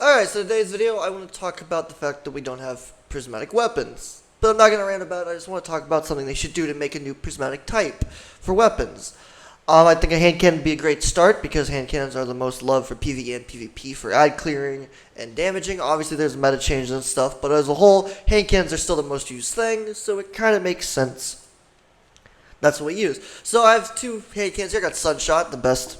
Alright, so today's video, I want to talk about the fact that we don't have prismatic weapons. But I'm not going to rant about it, I just want to talk about something they should do to make a new prismatic type for weapons. I think a hand cannon would be a great start because hand cannons are the most loved for PvE and PvP for ad clearing and damaging. Obviously, there's meta changes and stuff, but as a whole, hand cannons are still the most used thing, so it kind of makes sense. That's what we use. So I have two hand cannons here. I got Sunshot, the best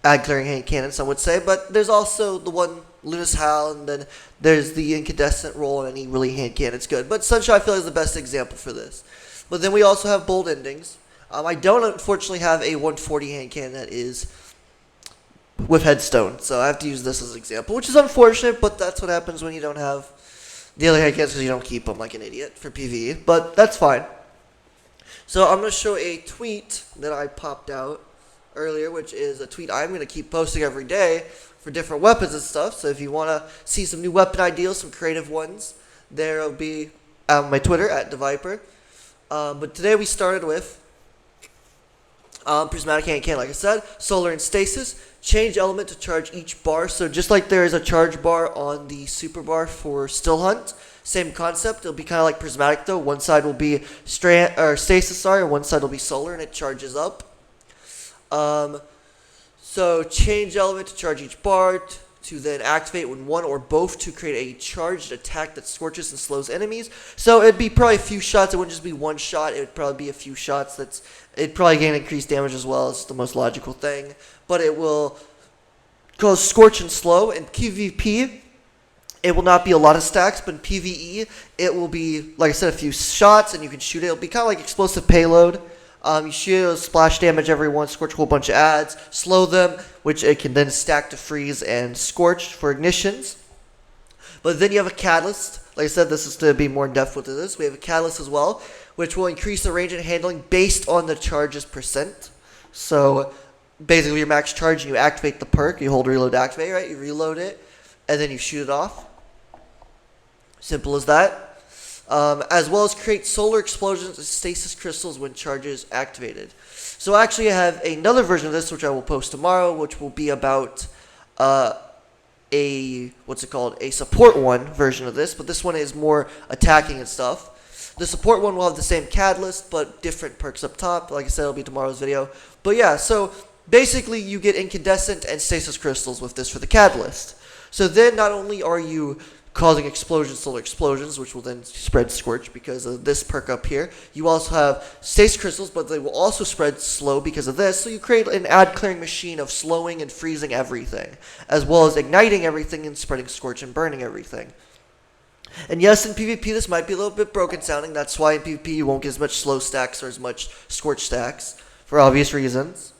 ad clearing hand cannon, some would say, but there's also the one Luna's Howl, and then there's the incandescent roll, and any really hand cannon's good. But Sunshot, I feel, is the best example for this. But then we also have bold endings. I don't unfortunately have a 140 hand cannon that is with headstone, so I have to use this as an example, which is unfortunate, but that's what happens when you don't have the other hand cannons because you don't keep them like an idiot for PvE, but that's fine. So I'm going to show a tweet that I popped out earlier, which is a tweet I'm going to keep posting every day for different weapons and stuff. So if you want to see some new weapon ideas, some creative ones, there will be on my Twitter at @theviper. But today we started with prismatic hand cannon, like I said, solar and stasis. Change element to charge each bar. So just like there is a charge bar on the super bar for Still Hunt, same concept. It'll be kind of like prismatic though. One side will be stasis, and one side will be solar, and it charges up. So change element to charge each bar to then activate when one or both to create a charged attack that scorches and slows enemies. So it'd be probably a few shots. It wouldn't just be one shot. It would probably be a few shots. It'd probably gain increased damage as well. It's the most logical thing. But it will cause scorch and slow. In PvP, it will not be a lot of stacks, but in PvE, it will be, like I said, a few shots, and you can shoot it. It'll be kind of like explosive payload. You shoot splash damage every once, scorch a whole bunch of ads, slow them, which it can then stack to freeze and scorch for ignitions. But then you have a catalyst. Like I said, this is to be more in depth with this. We have a catalyst as well, which will increase the range and handling based on the charge's percent. So basically, your max charge, and you activate the perk. You hold reload to activate, right? You reload it, and then you shoot it off. Simple as that. As well as create solar explosions and stasis crystals when charge is activated. So actually I have another version of this which I will post tomorrow, which will be about a support one version of this, but this one is more attacking and stuff. The support one will have the same catalyst but different perks up top. Like I said, it'll be tomorrow's video. But yeah, so basically you get incandescent and stasis crystals with this for the catalyst. So then not only are you causing explosions, solar explosions, which will then spread scorch because of this perk up here. You also have stasis crystals, but they will also spread slow because of this. So you create an ad clearing machine of slowing and freezing everything, as well as igniting everything and spreading scorch and burning everything. And yes, in PvP this might be a little bit broken sounding. That's why in PvP you won't get as much slow stacks or as much scorch stacks, for obvious reasons.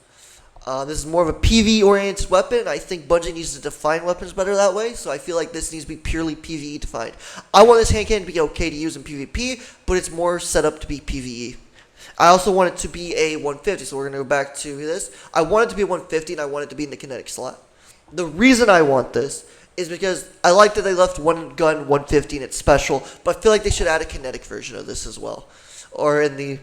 This is more of a PvE-oriented weapon. I think Bungie needs to define weapons better that way, so I feel like this needs to be purely PvE defined. I want this hand cannon to be okay to use in PvP, but it's more set up to be PvE. I also want it to be a 150, so we're going to go back to this. I want it to be a 150, and I want it to be in the kinetic slot. The reason I want this is because I like that they left one gun 150 and it's special, but I feel like they should add a kinetic version of this as well, or in the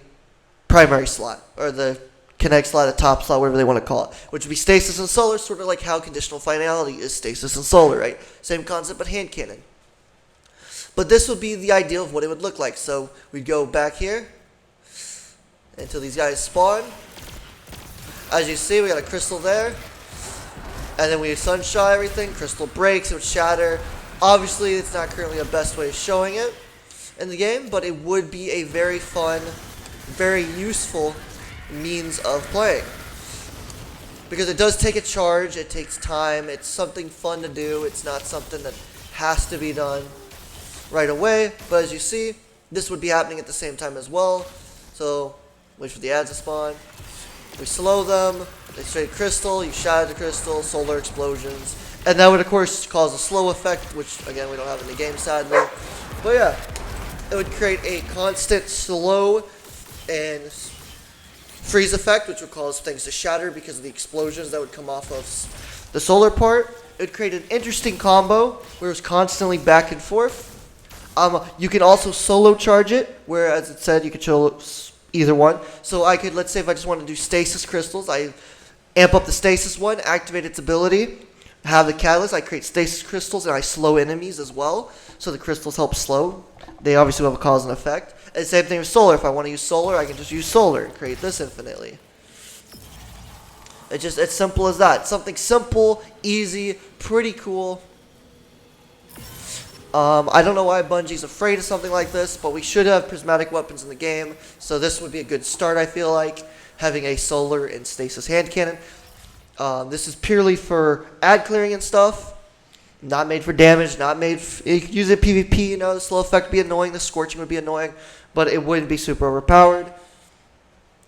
primary slot, or the kinetic slot, a top slot, whatever they want to call it, which would be stasis and solar, sort of like how conditional finality is stasis and solar, right? Same concept, but hand cannon. But this would be the ideal of what it would look like. So we'd go back here until these guys spawn. As you see, we got a crystal there, and then we sunshine everything. Crystal breaks, it would shatter. Obviously, it's not currently the best way of showing it in the game, but it would be a very fun, very useful means of playing, because it does take a charge, it takes time, it's something fun to do, it's not something that has to be done right away. But as you see, this would be happening at the same time as well. So wait for the ads to spawn, we slow them, they straight crystal, you shatter the crystal, solar explosions, and that would of course cause a slow effect, which again we don't have in the game sadly. But yeah, it would create a constant slow and freeze effect, which would cause things to shatter because of the explosions that would come off of the solar part. It would create an interesting combo where it's constantly back and forth. You can also solo charge it, where, as it said, you could choose either one. So I could, let's say if I just want to do stasis crystals, I amp up the stasis one, activate its ability, have the catalyst, I create stasis crystals and I slow enemies as well. So the crystals help slow. They obviously have a cause and effect. And same thing with solar. If I want to use solar, I can just use solar and create this infinitely. It's simple as that. Something simple, easy, pretty cool. I don't know why Bungie's afraid of something like this, but we should have prismatic weapons in the game. So this would be a good start, I feel like, having a solar and stasis hand cannon. This is purely for ad clearing and stuff. Not made for damage, not made you could use it PvP, you know, the slow effect would be annoying, the scorching would be annoying, but it wouldn't be super overpowered.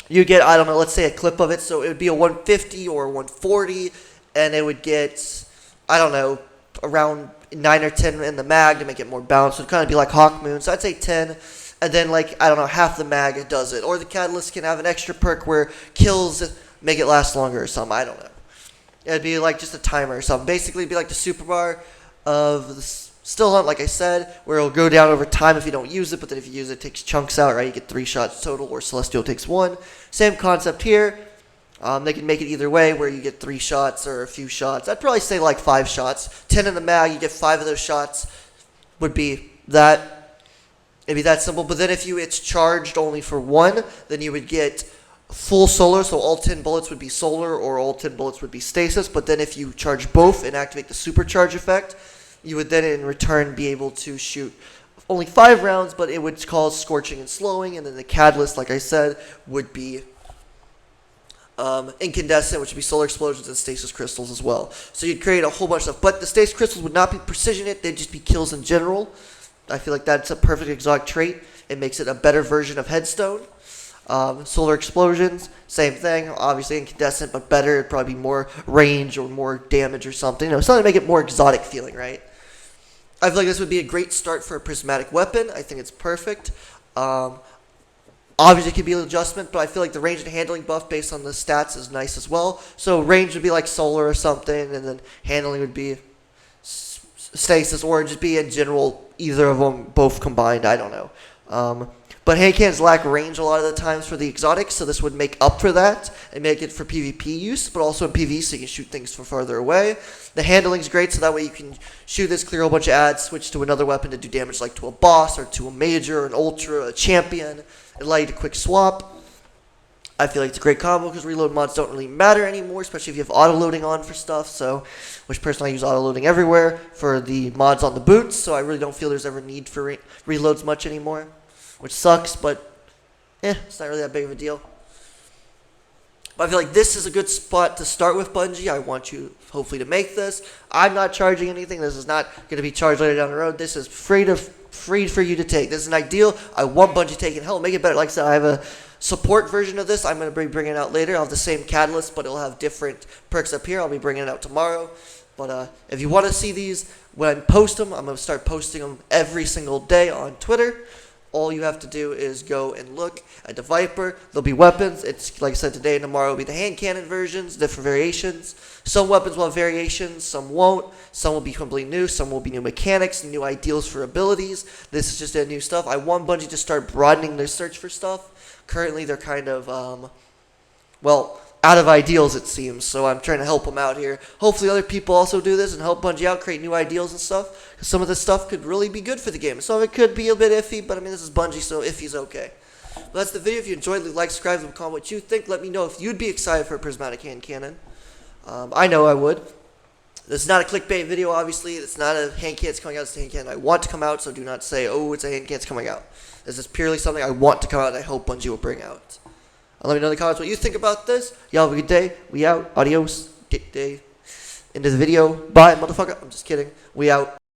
You get, I don't know, let's say a clip of it, so it would be a 150 or 140, and it would get, I don't know, around 9 or 10 in the mag to make it more balanced. So it'd kind of be like Hawk Moon, so I'd say 10, and then like, I don't know, half the mag it does it. Or the Catalyst can have an extra perk where kills make it last longer or something, I don't know. It'd be like just a timer or something. Basically, it'd be like the super bar of the Still Hunt, like I said, where it'll go down over time if you don't use it, but then if you use it, it takes chunks out, right? You get 3 shots total, or Celestial takes 1. Same concept here. They can make it either way, where you get 3 shots or a few shots. I'd probably say like 5 shots. 10 in the mag, you get 5 of those shots. Would be that. It'd be that simple. But then if it's charged only for 1, then you would get full solar, so all 10 bullets would be solar, or all 10 bullets would be stasis. But then if you charge both and activate the supercharge effect, you would then in return be able to shoot only 5 rounds, but it would cause scorching and slowing. And then the catalyst, like I said, would be incandescent, which would be solar explosions and stasis crystals as well. So you'd create a whole bunch of stuff, but the stasis crystals would not be precision hit, they'd just be kills in general. I feel like that's a perfect exotic trait. It makes it a better version of Headstone. Solar explosions, same thing, obviously incandescent, but better. It'd probably be more range or more damage or something. You know, something to make it more exotic feeling, right? I feel like this would be a great start for a prismatic weapon. I think it's perfect. Obviously, it could be an adjustment, but I feel like the range and handling buff based on the stats is nice as well. So range would be like solar or something, and then handling would be stasis, or just be in general either of them, both combined. I don't know. But hand cannons lack range a lot of the times for the exotics, so this would make up for that and make it for PvP use, but also in PvE so you can shoot things from farther away. The handling's great, so that way you can shoot this, clear a whole bunch of ads, switch to another weapon to do damage like to a boss or to a major, an ultra, a champion. It allows you to quick swap. I feel like it's a great combo because reload mods don't really matter anymore, especially if you have auto-loading on for stuff. So, which personally I use auto-loading everywhere for the mods on the boots, so I really don't feel there's ever need for reloads much anymore. Which sucks, but it's not really that big of a deal. But I feel like this is a good spot to start with Bungie. I want you, hopefully, to make this. I'm not charging anything. This is not going to be charged later down the road. This is free for you to take. This is an ideal. I want Bungie taking. Hell, make it better. Like I said, I have a support version of this. I'm going to be bringing it out later. I'll have the same catalyst, but it'll have different perks up here. I'll be bringing it out tomorrow. But if you want to see these, when I post them, I'm going to start posting them every single day on Twitter. All you have to do is go and look at the Viper. There'll be weapons. It's like I said, today and tomorrow will be the hand cannon versions, different variations. Some weapons will have variations, some won't. Some will be completely new. Some will be new mechanics, new ideals for abilities. This is just a new stuff. I want Bungie to start broadening their search for stuff. Currently, they're kind of, out of ideals, it seems. So I'm trying to help them out here. Hopefully other people also do this and help Bungie out, create new ideals and stuff. Because some of this stuff could really be good for the game. Some of it could be a bit iffy, but I mean, this is Bungie, so iffy's okay. Well, that's the video. If you enjoyed, leave a like, subscribe, and comment what you think. Let me know if you'd be excited for a prismatic hand cannon. I know I would. This is not a clickbait video, obviously. It's not a hand cannon that's coming out. It's a hand cannon I want to come out, so do not say, oh, it's a hand cannon that's coming out. This is purely something I want to come out and I hope Bungie will bring out. Let me know in the comments what you think about this. Y'all have a good day. We out. Adios. Get day. Into the video. Bye, motherfucker. I'm just kidding. We out.